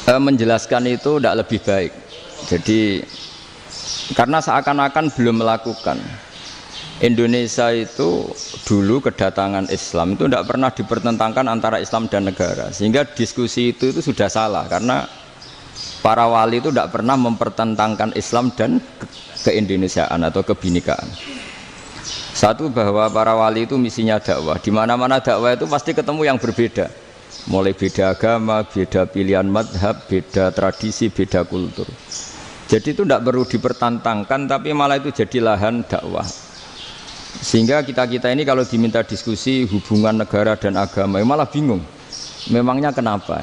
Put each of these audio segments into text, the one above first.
menjelaskan itu tidak lebih baik. Jadi karena seakan-akan belum melakukan. Indonesia itu dulu kedatangan Islam itu tidak pernah dipertentangkan antara Islam dan negara, sehingga diskusi itu sudah salah karena para wali itu tidak pernah mempertentangkan Islam dan keindonesiaan atau kebinekaan. Satu, bahwa para wali itu misinya dakwah, di mana-mana dakwah itu pasti ketemu yang berbeda, mulai beda agama, beda pilihan madhab, beda tradisi, beda kultur. Jadi itu tidak perlu dipertentangkan, tapi malah itu jadi lahan dakwah. Sehingga kita ini kalau diminta diskusi hubungan negara dan agama malah bingung, memangnya kenapa?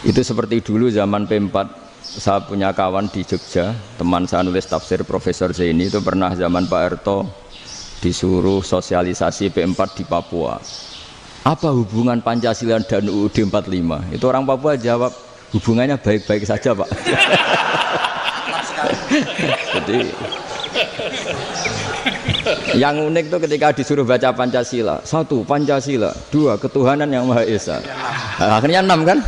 Itu seperti dulu zaman P4, saya punya kawan di Jogja, teman saya nulis tafsir Profesor Zaini, itu pernah zaman Pak Erto disuruh sosialisasi P4 di Papua. Apa hubungan Pancasila dan UUD 45? Itu orang Papua jawab, hubungannya baik-baik saja Pak. Jadi yang unik itu ketika disuruh baca Pancasila, 1 Pancasila, 2 ketuhanan yang Maha Esa. Akhirnya 6 kan?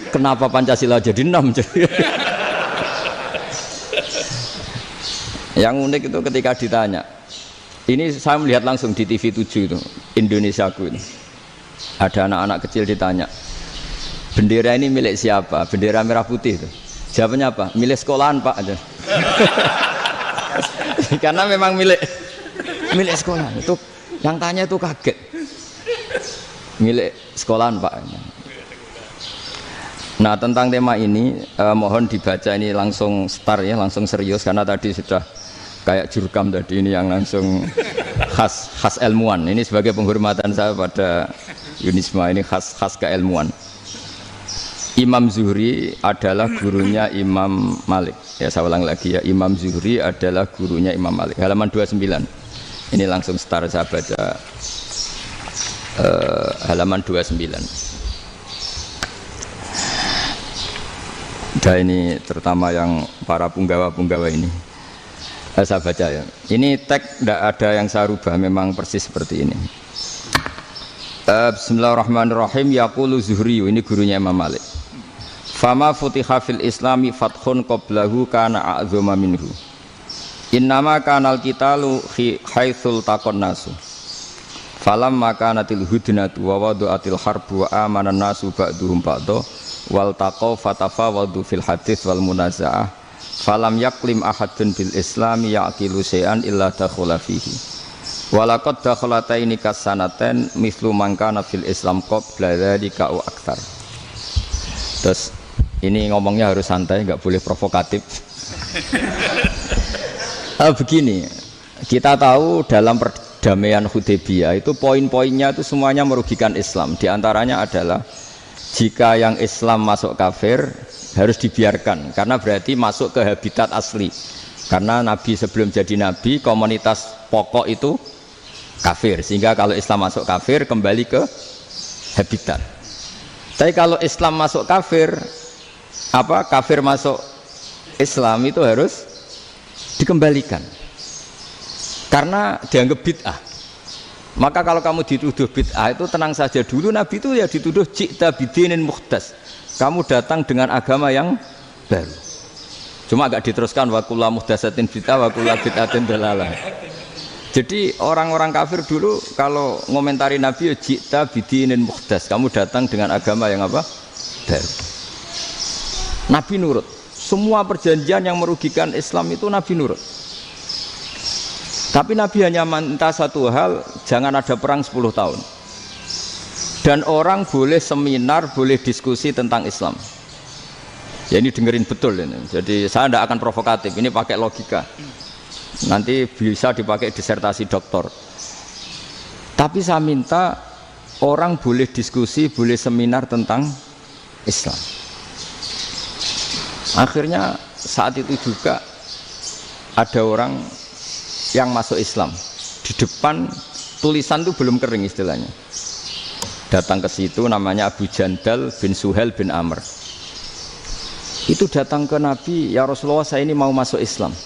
Kenapa Pancasila jadi 6? Yang unik itu ketika ditanya, ini saya melihat langsung di TV 7 itu, Indonesiaku itu. Ada anak-anak kecil ditanya, bendera ini milik siapa? Bendera merah putih itu. Jawabannya apa? Milik sekolahan Pak aja. Karena memang milik sekolahan. Itu yang tanya itu kaget. Milik sekolahan Pak. Nah, tentang tema ini mohon dibaca ini langsung start ya, langsung serius karena tadi sudah kayak jurkam tadi, ini yang langsung khas ilmuwan. Ini sebagai penghormatan saya pada Yunisma, ini khas keilmuan. Imam Zuhri adalah gurunya Imam Malik. Ya, saya ulang lagi ya, Imam Zuhri adalah gurunya Imam Malik. Halaman 29. Ini langsung start saya baca halaman 29. Dan ini terutama yang para punggawa-punggawa ini. Saya baca ya. Ini teks tidak ada yang saya rubah, memang persis seperti ini. Bismillahirrahmanirrahim. Yaqulu Zuhri, ini gurunya Imam Malik. Fama futiha fil islami fathun qablahu kana a'zama minhu. Innama kanal qitalu haitsul taqon nasu. Falam makanatil hudnatu wa wadu'atil harbu wa amanan nasu ba'duhum ba'du wal taqaw fatafawadu fil hadits wal munaza'ah. Falam yaklim ahadun bil islami yaqilu syai'an illa dakhula fihi. Walaqad dakhalataini kasanaten mislu man kana fil islam qabla dzalika wa aktsar. Terus ini ngomongnya harus santai, nggak boleh provokatif. Begini, kita tahu dalam perdamaian Hudaybiyah itu poin-poinnya itu semuanya merugikan Islam. Di antaranya adalah jika yang Islam masuk kafir harus dibiarkan, karena berarti masuk ke habitat asli. Karena Nabi sebelum jadi Nabi, komunitas pokok itu kafir, sehingga kalau Islam masuk kafir kembali ke habitat. Tapi kalau Islam masuk kafir, kafir masuk Islam itu harus dikembalikan karena dianggap bid'ah. Maka kalau kamu dituduh bid'ah itu tenang saja dulu, Nabi itu ya dituduh ji'ta bidinin muhdas, kamu datang dengan agama yang baru. Cuma agak diteruskan wa kullu muhdasatin bid'ah wa kullu bid'atin dalalah. Jadi orang-orang kafir dulu kalau ngomentari Nabi, ji'ta bidinin muhdas, kamu datang dengan agama yang apa? Baru. Nabi nurut. Semua perjanjian yang merugikan Islam itu Nabi nurut. Tapi Nabi hanya minta satu hal, jangan ada perang 10 tahun. Dan orang boleh seminar, boleh diskusi tentang Islam. Ya ini dengerin betul ini. Jadi saya tidak akan provokatif, ini pakai logika. Nanti bisa dipakai disertasi doktor. Tapi saya minta orang boleh diskusi, boleh seminar tentang Islam. Akhirnya saat itu juga ada orang yang masuk Islam. Di depan tulisan itu belum kering istilahnya. Datang ke situ, namanya Abu Jandal bin Suhail bin Amr. Itu datang ke Nabi, ya Rasulullah, saya ini mau masuk Islam.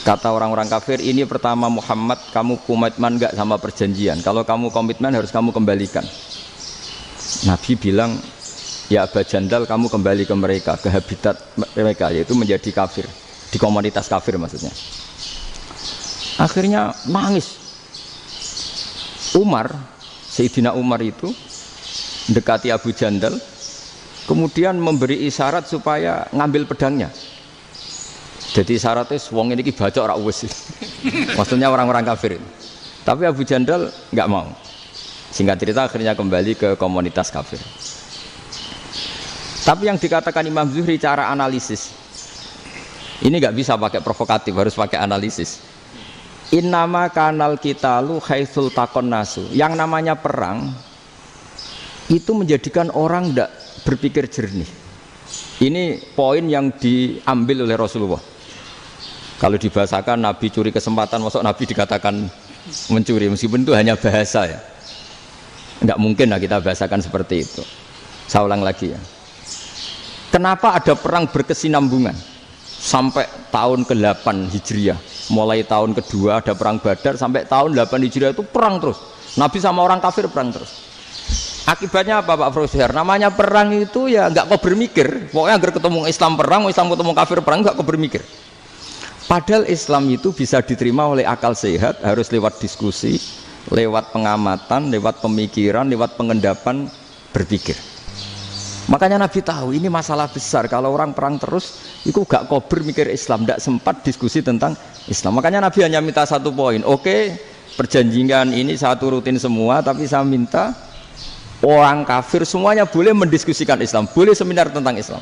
Kata orang-orang kafir, ini pertama Muhammad, kamu komitmen enggak sama perjanjian? Kalau kamu komitmen harus kamu kembalikan. Nabi bilang, ya Aba Jandal kamu kembali ke mereka, ke habitat mereka, yaitu menjadi kafir, di komunitas kafir maksudnya. Akhirnya nangis. Umar, Sayyidina Umar itu mendekati Abu Jandal, kemudian memberi isyarat supaya ngambil pedangnya. Jadi isyaratnya wong ini bacok ora wis. Maksudnya orang-orang kafir. Tapi Abu Jandal nggak mau. Singkat cerita akhirnya kembali ke komunitas kafir. Tapi yang dikatakan Imam Zuhri cara analisis ini nggak bisa pakai provokatif, harus pakai analisis. Innama kanal qitalu haitsul taqon nasu. Yang namanya perang itu menjadikan orang tidak berpikir jernih. Ini poin yang diambil oleh Rasulullah. Kalau dibahasakan Nabi curi kesempatan, masuk Nabi dikatakan mencuri, meskipun itu hanya bahasa ya. Tidak mungkin lah kita bahasakan seperti itu. Saya ulang lagi ya. Kenapa ada perang berkesinambungan sampai tahun ke-8 Hijriah? Mulai tahun kedua ada perang Badar sampai tahun 8 Hijriah itu perang terus. Nabi sama orang kafir perang terus. Akibatnya apa Pak Profesor? Namanya perang itu ya nggak kau bermikir. Pokoknya agar ketemu Islam perang, Islam ketemu kafir perang, nggak kau bermikir. Padahal Islam itu bisa diterima oleh akal sehat, harus lewat diskusi, lewat pengamatan, lewat pemikiran, lewat pengendapan berpikir. Makanya Nabi tahu ini masalah besar. Kalau orang perang terus, itu gak kober mikir Islam, tidak sempat diskusi tentang Islam. Makanya Nabi hanya minta satu poin. Oke, perjanjian ini satu rutin semua, tapi saya minta orang kafir semuanya boleh mendiskusikan Islam, boleh seminar tentang Islam.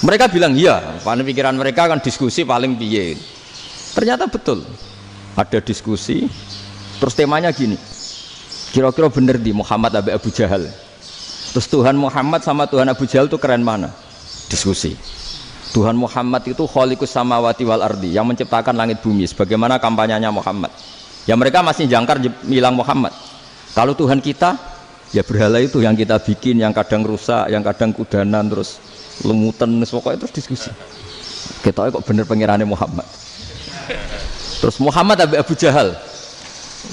Mereka bilang iya, pada pikiran mereka kan diskusi paling piye. Ternyata betul, ada diskusi. Terus temanya gini, kira-kira bener di Muhammad Abi Abu Jahal. Terus Tuhan Muhammad sama Tuhan Abu Jahal itu keren mana? Diskusi. Tuhan Muhammad itu khaliqus samawati wal ardi, yang menciptakan langit bumi. Sebagaimana kampanyenya Muhammad. Ya mereka masih jangkar bilang Muhammad. Kalau Tuhan kita, ya berhala itu yang kita bikin, yang kadang rusak, yang kadang kudanan, terus lemutan, pokoknya terus diskusi. Kita kok bener pengirannya Muhammad. Terus Muhammad Abu Jahal.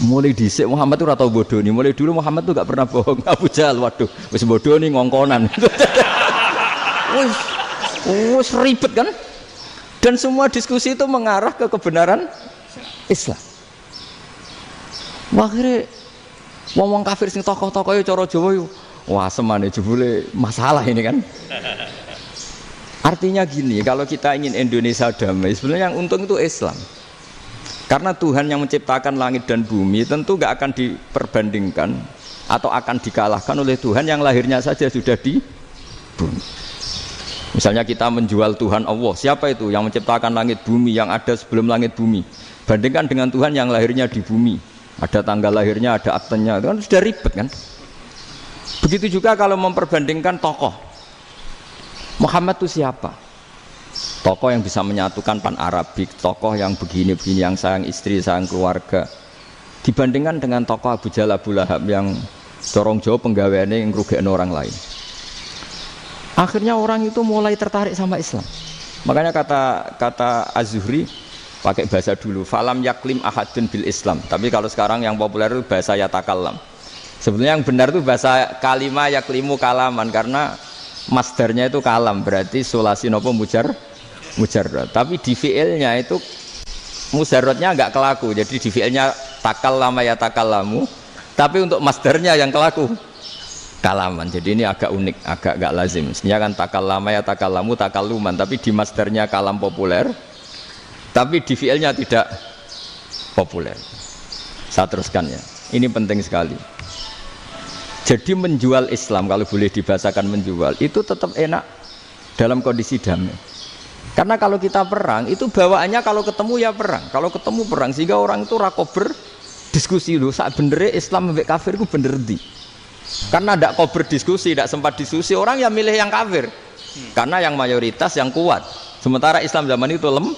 Mulai dhisik Muhammad itu ratau bodoh nih. Mulai dulu Muhammad tuh gak pernah bohong. Abu Jahal, waduh, wis bodoh nih ngongkonan. Wis ribet kan? Dan semua diskusi itu mengarah ke kebenaran Islam. Akhirnya wong kafir sing tokoh-tokoh yo cara Jawa yo, wah semane jebule masalah ini kan. Artinya gini, kalau kita ingin Indonesia damai, sebenarnya yang untung itu Islam. Karena Tuhan yang menciptakan langit dan bumi tentu gak akan diperbandingkan atau akan dikalahkan oleh Tuhan yang lahirnya saja sudah di bumi. Misalnya kita menjual Tuhan Allah, siapa itu yang menciptakan langit bumi, yang ada sebelum langit bumi? Bandingkan dengan Tuhan yang lahirnya di bumi, ada tanggal lahirnya, ada aktenya, itu kan sudah ribet kan? Begitu juga kalau memperbandingkan tokoh. Muhammad itu siapa? Tokoh yang bisa menyatukan pan Arabik, tokoh yang begini-begini, yang sayang istri, sayang keluarga. Dibandingkan dengan tokoh Abu Jahal, Abu Lahab yang corong jauh penggaweannya yang ngerugikan orang lain. Akhirnya orang itu mulai tertarik sama Islam. Makanya kata Az-Zuhri pakai bahasa dulu, falam yaklim ahadun bil Islam. Tapi kalau sekarang yang populer itu bahasa yatakallam. Sebenarnya yang benar itu bahasa kalimah yaklimu kalaman, karena masdarnya itu kalam, berarti sulasi nopo mujarrad. Tapi di fi'ilnya itu mujarradnya enggak kelaku. Jadi di fi'ilnya takallama ya takallamu, tapi untuk masdarnya yang kelaku kalaman. Jadi ini agak unik, agak enggak lazim. Sebenarnya kan takallama ya takallamu takalluman, tapi di masdarnya kalam populer, tapi di fi'ilnya tidak populer. Saya teruskan ya. Ini penting sekali. Jadi menjual Islam, kalau boleh dibahasakan menjual, itu tetap enak dalam kondisi damai. Karena kalau kita perang, itu bawaannya kalau ketemu ya perang. Kalau ketemu perang, sehingga orang itu rakober diskusi dulu. Saat benernya Islam sampai kafir itu bener di. Karena tidak kober diskusi, tidak sempat diskusi, orang yang milih yang kafir. Karena yang mayoritas yang kuat. Sementara Islam zaman itu lemah.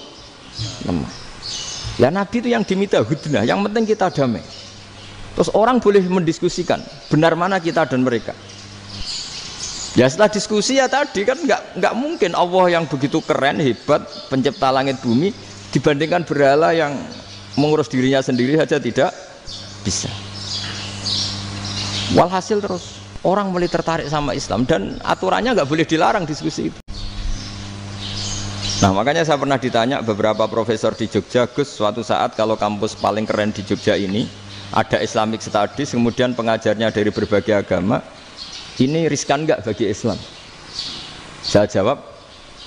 Ya Nabi itu yang diminta hudnah, yang penting kita damai. Terus orang boleh mendiskusikan benar mana kita dan mereka. Ya setelah diskusi ya tadi kan nggak mungkin Allah yang begitu keren hebat pencipta langit bumi dibandingkan berhala yang mengurus dirinya sendiri saja tidak bisa. Walhasil terus Orang mulai tertarik sama Islam dan aturannya nggak boleh dilarang diskusi itu. Nah makanya saya pernah ditanya beberapa profesor di Jogja, Gus, suatu saat kalau kampus paling keren di Jogja ini ada Islamic Studies, kemudian pengajarnya dari berbagai agama, ini riskan nggak bagi Islam? Saya jawab,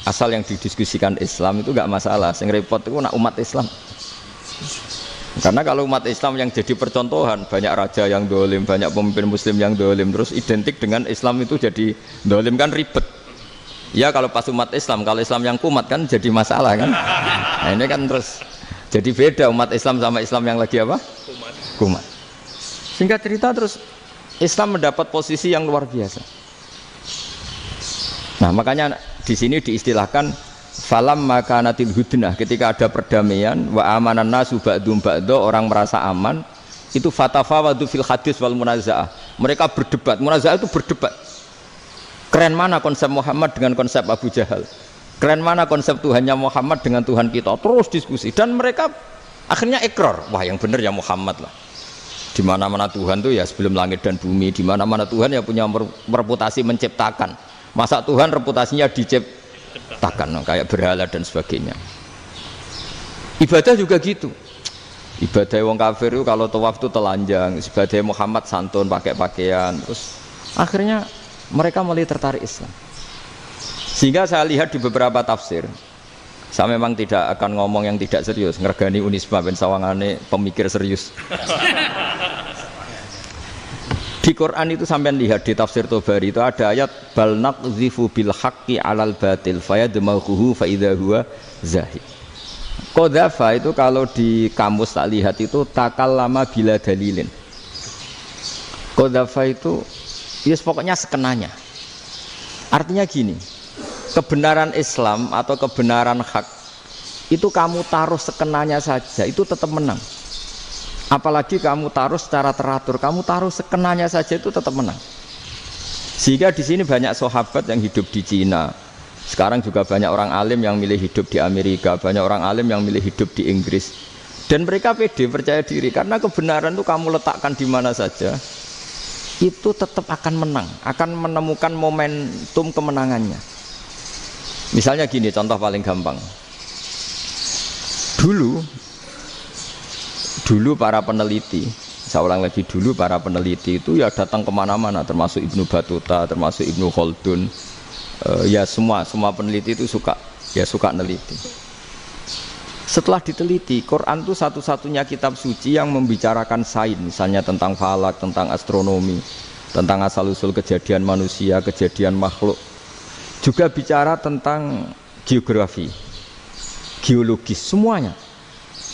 asal yang didiskusikan Islam itu nggak masalah, yang repot itu nak umat Islam. Karena kalau umat Islam yang jadi percontohan, banyak raja yang dolim, banyak pemimpin muslim yang dolim, terus identik dengan Islam itu jadi dolim kan ribet. Ya kalau pas umat Islam, kalau Islam yang kumat kan jadi masalah kan. Nah ini kan terus jadi beda umat Islam sama Islam yang lagi apa? Kumat. Singkat cerita terus Islam mendapat posisi yang luar biasa. Nah makanya di sini diistilahkan falam makanatil hudnah, ketika ada perdamaian wa amanan nasu ba'dum ba'do, orang merasa aman, itu fatafawadu fil hadis wal munazaah, mereka berdebat. Munazaah itu berdebat, keren mana konsep Muhammad dengan konsep Abu Jahal, keren mana konsep Tuhannya Muhammad dengan Tuhan kita, terus diskusi. Dan mereka akhirnya ikrar, wah yang benar ya Muhammad lah, di mana-mana Tuhan tuh ya sebelum langit dan bumi, di mana-mana Tuhan ya punya reputasi menciptakan, masa Tuhan reputasinya diciptakan kayak berhala dan sebagainya. Ibadah juga gitu. Ibadah wong kafir itu kalau tawaf itu telanjang, ibadah Muhammad santun pakai pakaian. Terus akhirnya mereka mulai tertarik Islam. Sehingga saya lihat di beberapa tafsir, saya memang tidak akan ngomong yang tidak serius, ngergani Unisba ben sawangane pemikir serius. Di Quran itu sampean lihat di tafsir Tobari itu ada ayat bal naqzifu bil haqqi 'alal batil fayadmaghuhu fa idza huwa zahid. Qadzafa itu kalau di kamus tak lihat itu takallama bila dalilin. Qadzafa itu ya pokoknya sekenanya. Artinya gini, kebenaran Islam atau kebenaran hak itu kamu taruh sekenanya saja itu tetap menang. Apalagi kamu taruh secara teratur, kamu taruh sekenanya saja itu tetap menang. Sehingga di sini banyak sahabat yang hidup di Cina. Sekarang juga banyak orang alim yang milih hidup di Amerika, banyak orang alim yang milih hidup di Inggris. Dan mereka pede, percaya diri, karena kebenaran itu kamu letakkan di mana saja, itu tetap akan menang, akan menemukan momentum kemenangannya. Misalnya gini, contoh paling gampang. Dulu para peneliti, saya ulang lagi, dulu para peneliti itu ya datang kemana-mana, termasuk Ibnu Battuta, termasuk Ibnu Khaldun, ya semua peneliti itu suka neliti. Setelah diteliti, Quran itu satu-satunya kitab suci yang membicarakan sains, misalnya tentang falak, tentang astronomi, tentang asal-usul kejadian manusia, kejadian makhluk, juga bicara tentang geografi, geologis, semuanya.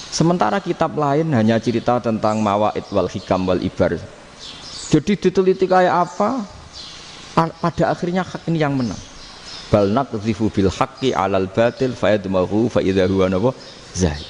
Sementara kitab lain hanya cerita tentang mawaid wal hikam wal ibar. Jadi diteliti kayak apa, pada akhirnya hak ini yang menang. Bal naqdhifu bil haqqi 'alal batil fayadmaghu fa idza huwa zahid.